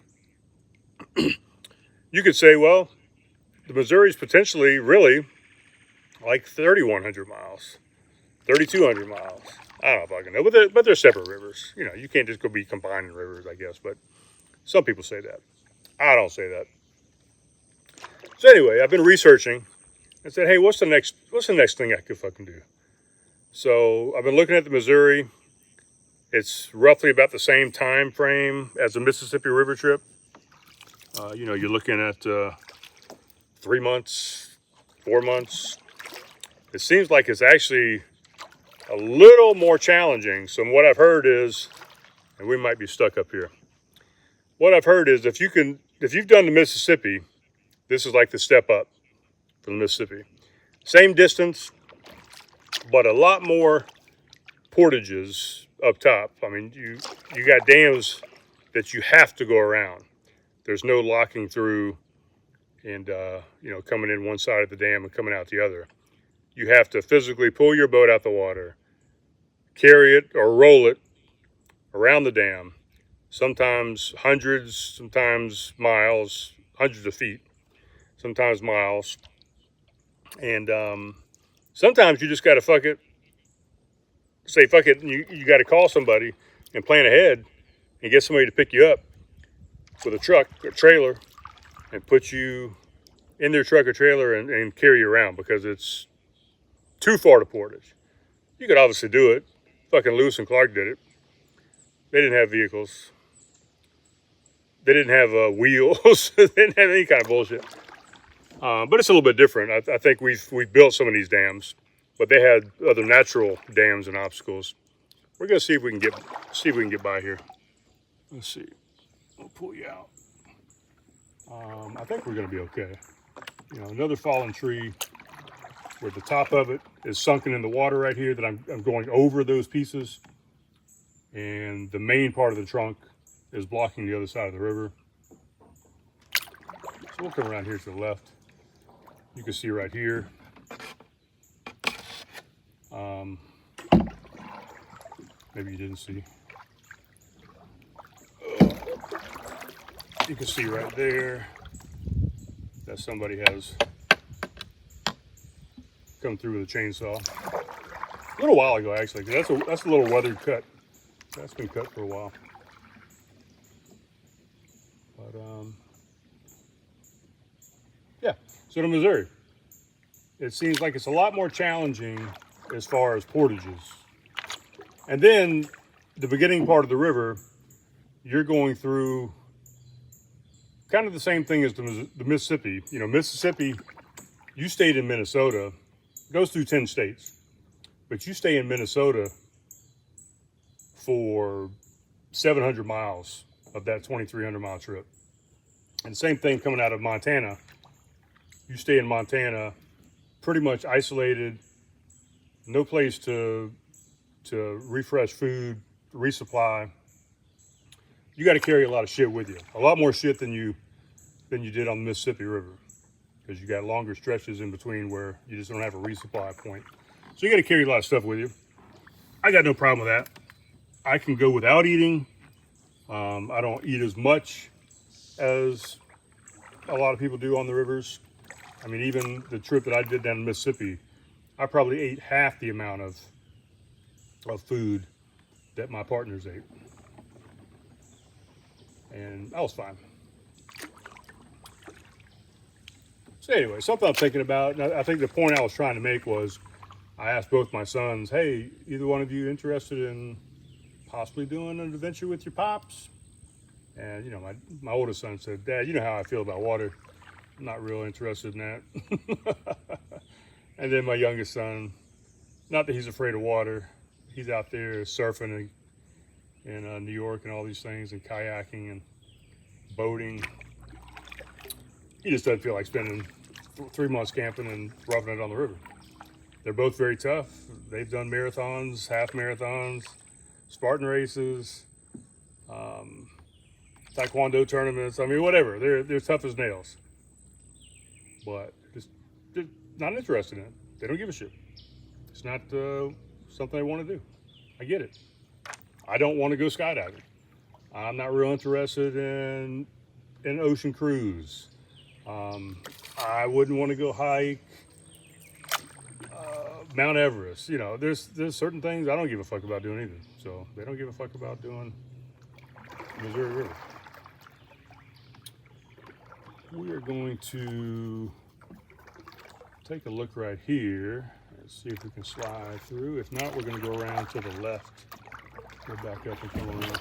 [SPEAKER 1] you could say, well, the Missouri is potentially really like 3,100 miles, 3,200 miles. I don't know if I can know, but they're separate rivers. You know, you can't just go be combining rivers, I guess. But some people say that. I don't say that. So anyway, I've been researching and said, hey, what's the next thing I could fucking do? So I've been looking at the Missouri. It's roughly about the same time frame as the Mississippi River trip. You know, you're looking at 3 months, 4 months. It seems like it's actually a little more challenging. So what I've heard is, and we might be stuck up here. What I've heard is if you've done the Mississippi, this is like the step up from the Mississippi. Same distance, but a lot more portages up top. I mean, you got dams that you have to go around. There's no locking through and, you know, coming in one side of the dam and coming out the other. You have to physically pull your boat out the water, carry it or roll it around the dam, sometimes hundreds, sometimes miles, hundreds of feet, sometimes miles. And sometimes you just got to say fuck it, and you got to call somebody and plan ahead and get somebody to pick you up with a truck or trailer and put you in their truck or trailer and carry you around because it's too far to portage. You could obviously do it. Fucking Lewis and Clark did it. They didn't have vehicles. They didn't have wheels. They didn't have any kind of bullshit. But it's a little bit different. I think we've built some of these dams, but they had other natural dams and obstacles. We're gonna see if we can get by here. Let's see. I'll pull you out. I think we're gonna be okay. You know, another fallen tree where the top of it is sunken in the water right here that I'm going over those pieces. And the main part of the trunk is blocking the other side of the river. So we'll come around here to the left. You can see right here. Maybe you didn't see. You can see right there that somebody has come through with a chainsaw. A little while ago, actually. That's a little weathered cut. That's been cut for a while. But yeah. So to Missouri, it seems like it's a lot more challenging as far as portages. And then the beginning part of the river, you're going through kind of the same thing as the Mississippi. You know, Mississippi, you stayed in Minnesota. It goes through 10 states. But you stay in Minnesota for 700 miles of that 2,300 mile trip. And same thing coming out of Montana. You stay in Montana pretty much isolated, no place to refresh food, resupply. You got to carry a lot of shit with you. A lot more shit than you did on the Mississippi River, because you got longer stretches in between where you just don't have a resupply point. So you got to carry a lot of stuff with you. I got no problem with that. I can go without eating. I don't eat as much as a lot of people do on the rivers. I mean, even the trip that I did down to Mississippi, I probably ate half the amount of food that my partners ate. And I was fine. So anyway, something I'm thinking about, and I think the point I was trying to make was, I asked both my sons, hey, either one of you interested in possibly doing an adventure with your pops? And, you know, my oldest son said, Dad, you know how I feel about water. I'm not real interested in that. And then my youngest son, not that he's afraid of water, he's out there surfing in New York and all these things, and kayaking and boating. He just doesn't feel like spending 3 months camping and roughing it on the river. They're both very tough. They've done marathons, half marathons, Spartan races, taekwondo tournaments. I mean, whatever. They're tough as nails. But just not interested in it. They don't give a shit. It's not something I want to do. I get it. I don't want to go skydiving. I'm not real interested in an ocean cruise. I wouldn't want to go hike Mount Everest. You know, there's certain things I don't give a fuck about doing either. So they don't give a fuck about doing Missouri River. We are going to take a look right here and see if we can slide through. If not, we're going to go around to the left. Go back up and come around.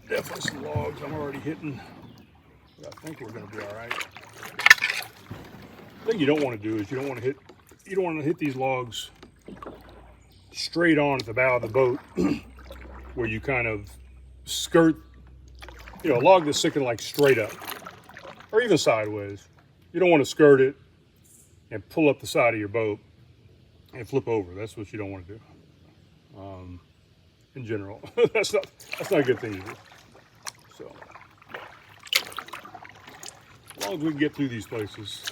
[SPEAKER 1] Definitely some logs I'm already hitting. But I think we're going to be all right. The thing you don't want to do is you don't want to hit these logs straight on at the bow of the boat where you kind of skirt, you know, a log that's sticking like straight up or even sideways. You don't want to skirt it and pull up the side of your boat and flip over. That's what you don't want to do. In general, that's not a good thing to do. So, as long as we can get through these places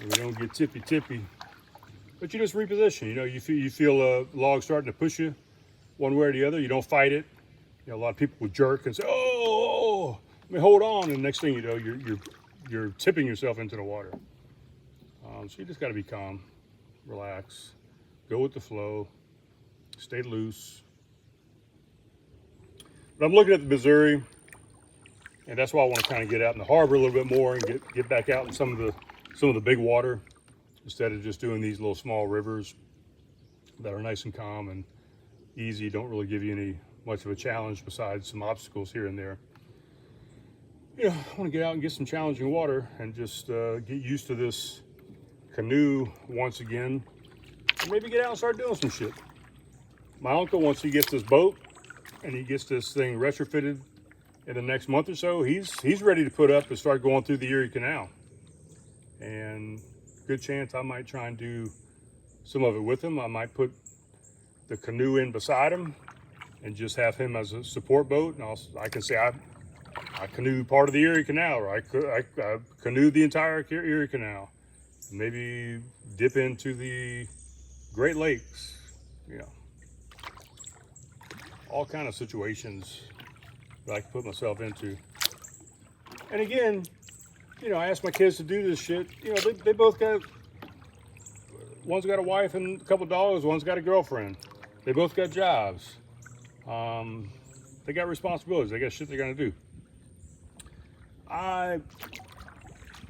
[SPEAKER 1] and we don't get tippy, but you just reposition. You know, you feel a log starting to push you one way or the other. You don't fight it. You know, a lot of people will jerk and say, "Oh, I mean, hold on," and the next thing you know, you're tipping yourself into the water. So you just got to be calm, relax, go with the flow, stay loose. But I'm looking at the Missouri, and that's why I want to kind of get out in the harbor a little bit more and get back out in some of the big water instead of just doing these little small rivers that are nice and calm and easy. Don't really give you any much of a challenge besides some obstacles here and there. You know, I want to get out and get some challenging water and just get used to this canoe once again, and maybe get out and start doing some shit. My uncle, once he gets this boat and he gets this thing retrofitted in the next month or so, he's ready to put up and start going through the Erie Canal. And good chance I might try and do some of it with him. I might put the canoe in beside him and just have him as a support boat, and I can say I canoed part of the Erie Canal, or I canoed the entire Erie Canal. Maybe dip into the Great Lakes, you know, all kind of situations that I can put myself into. And again, you know, I asked my kids to do this shit. You know, they both got, one's got a wife and a couple dollars, one's got a girlfriend. They both got jobs. They got responsibilities. They got shit they're gonna do. I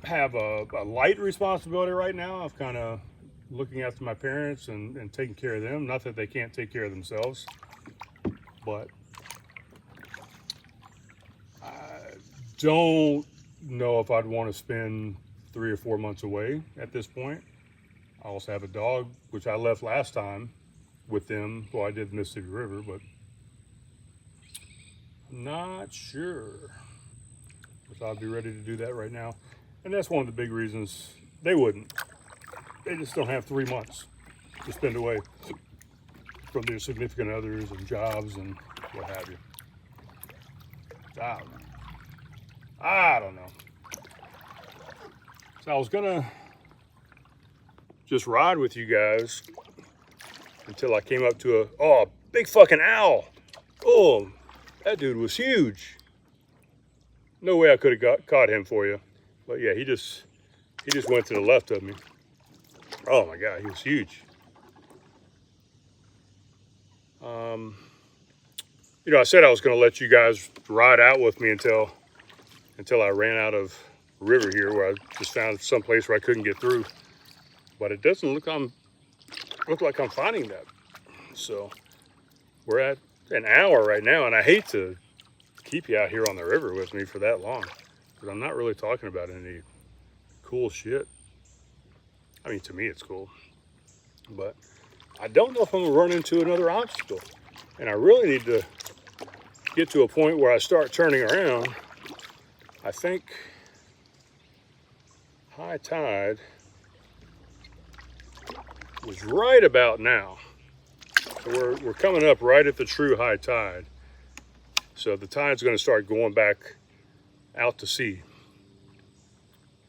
[SPEAKER 1] have a light responsibility right now of kind of looking after my parents and taking care of them. Not that they can't take care of themselves, but I don't know if I'd want to spend 3 or 4 months away at this point. I also have a dog, which I left last time with them. Well, I did the Mississippi River, but I'm not sure if I'd be ready to do that right now. And that's one of the big reasons they wouldn't. They just don't have 3 months to spend away from their significant others and jobs and what have you. I don't know. So I was gonna just ride with you guys until I came up to a big fucking owl. Oh, that dude was huge. No way I could have caught him for you. But yeah, he just He just went to the left of me. Oh my God, he was huge. You know, I said I was going to let you guys ride out with me until I ran out of river here, where I just found some place where I couldn't get through. But it doesn't look like I'm finding that. So we're at an hour right now, and I hate to keep you out here on the river with me for that long, because I'm not really talking about any cool shit. I mean, to me it's cool, but I don't know if I'm gonna run into another obstacle, and I really need to get to a point where I start turning around. I think high tide was right about now. So we're coming up right at the true high tide. So the tide's going to start going back out to sea.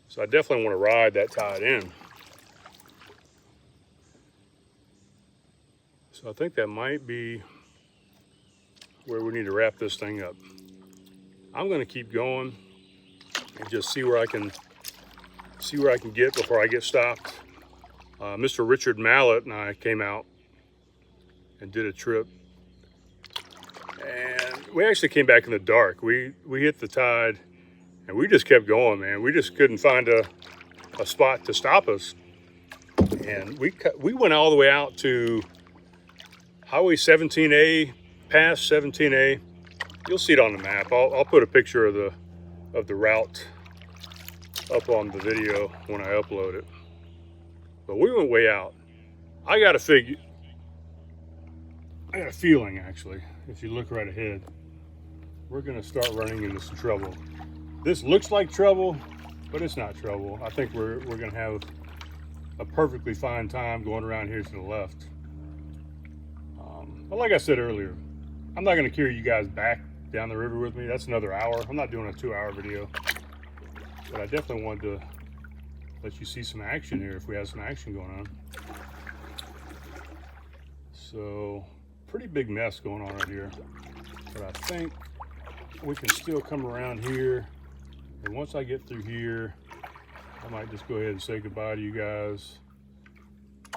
[SPEAKER 1] So I definitely want to ride that tide in. So I think that might be where we need to wrap this thing up. I'm going to keep going and just see where I can get before I get stopped. Mr. Richard Mallett and I came out and did a trip, and we actually came back in the dark. We hit the tide and we just kept going, man. We just couldn't find a spot to stop us, and we went all the way out to Highway 17A, past 17A. You'll see it on the map. I'll put a picture of the route up on the video when I upload it. But we went way out. I got a feeling, actually, if you look right ahead, we're gonna start running into some trouble. This looks like trouble, but it's not trouble. I think we're gonna have a perfectly fine time going around here to the left. But like I said earlier, I'm not gonna carry you guys back down the river with me. That's another hour. I'm not doing a 2-hour video, but I definitely wanted to let you see some action here if we have some action going on. So pretty big mess going on right here, but I think we can still come around here, and once I get through here, I might just go ahead and say goodbye to you guys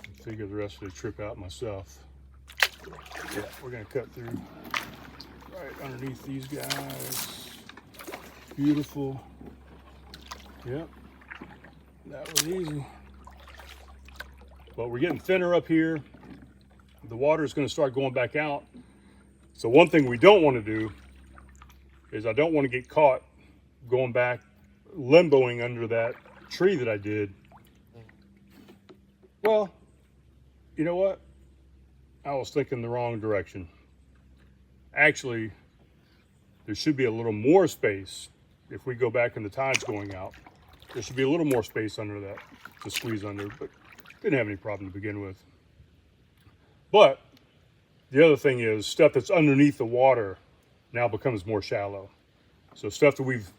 [SPEAKER 1] and figure the rest of the trip out myself. Yeah, we're gonna cut through right underneath these guys. Beautiful. Yep, that was easy. But we're getting thinner up here. The water is going to start going back out. So one thing we don't want to do is I don't want to get caught going back, limboing under that tree that I did. Well, you know what? I was thinking the wrong direction. Actually, there should be a little more space if we go back and the tide's going out. There should be a little more space under that to squeeze under, but didn't have any problem to begin with. But the other thing is, stuff that's underneath the water now becomes more shallow. So stuff that we've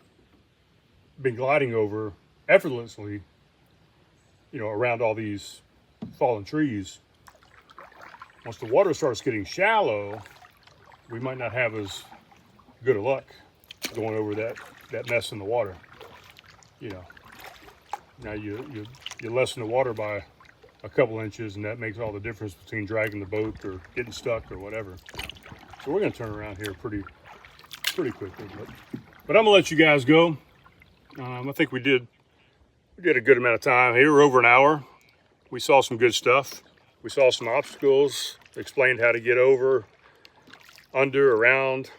[SPEAKER 1] been gliding over effortlessly, you know, around all these fallen trees, once the water starts getting shallow, we might not have as good of luck going over that mess in the water. You know, now you lessen the water by a couple inches, and that makes all the difference between dragging the boat or getting stuck or whatever. So we're gonna turn around here pretty quickly, but I'm gonna let you guys go. I think we did a good amount of time here. We're over an hour. We saw some good stuff. We saw some obstacles, explained how to get over, under, around.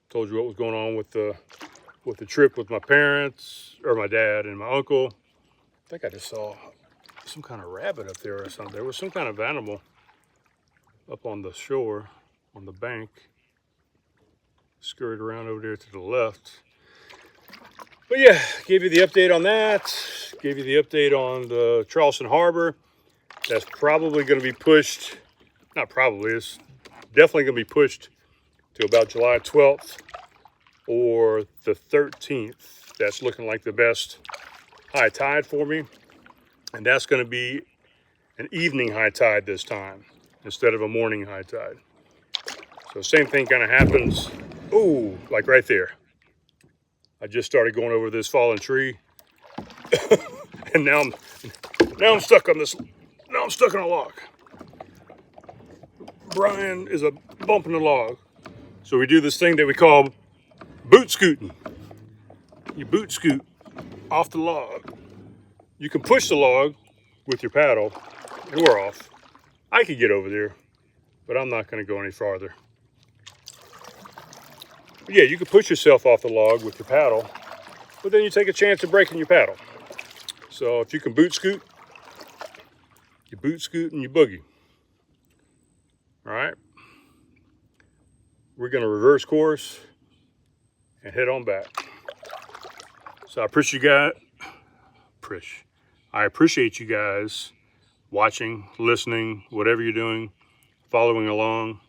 [SPEAKER 1] Told you what was going on with the trip with my parents, or my dad and my uncle. I think I just saw some kind of rabbit up there or something. There was some kind of animal up on the shore, on the bank. Scurried around over there to the left. But yeah, gave you the update on that. Gave you the update on the Charleston Harbor. That's probably going to be pushed, not probably, it's definitely going to be pushed to about July 12th or the 13th. That's looking like the best high tide for me. And that's going to be an evening high tide this time instead of a morning high tide. So same thing kind of happens, ooh, like right there. I just started going over this fallen tree, and now I'm stuck on this. Now I'm stuck on a log. Brian is a bumping the log. So we do this thing that we call boot scooting. You boot scoot off the log. You can push the log with your paddle, and we're off. I could get over there, but I'm not going to go any farther. But yeah, you can push yourself off the log with your paddle, but then you take a chance of breaking your paddle. So if you can boot scoot, you boot scoot and you boogie. All right. We're going to reverse course and head on back. So I appreciate you guys watching, listening, whatever you're doing, following along.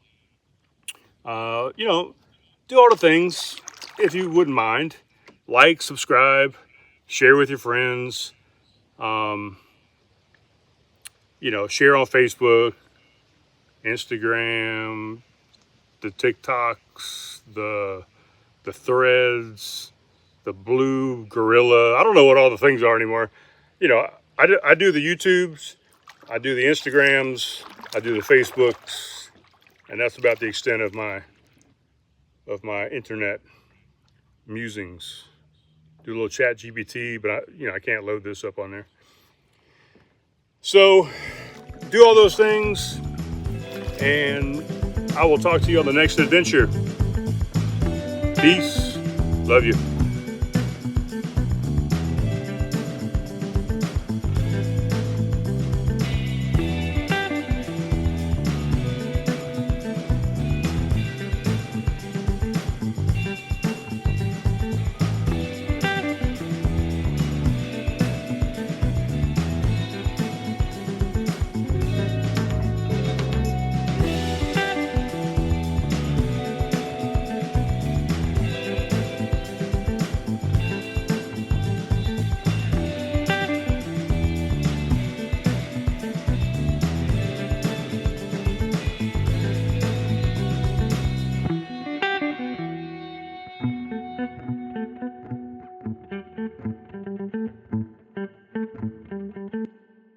[SPEAKER 1] Do all the things if you wouldn't mind. Like, subscribe, share with your friends. Share on Facebook, Instagram, the TikToks, the threads, the blue gorilla. I don't know what all the things are anymore. I do the YouTubes, I do the Instagrams, I do the Facebooks, and that's about the extent of my internet musings. Do a little chat GPT, but I can't load this up on there. So do all those things, and I will talk to you on the next adventure. Peace. Love you.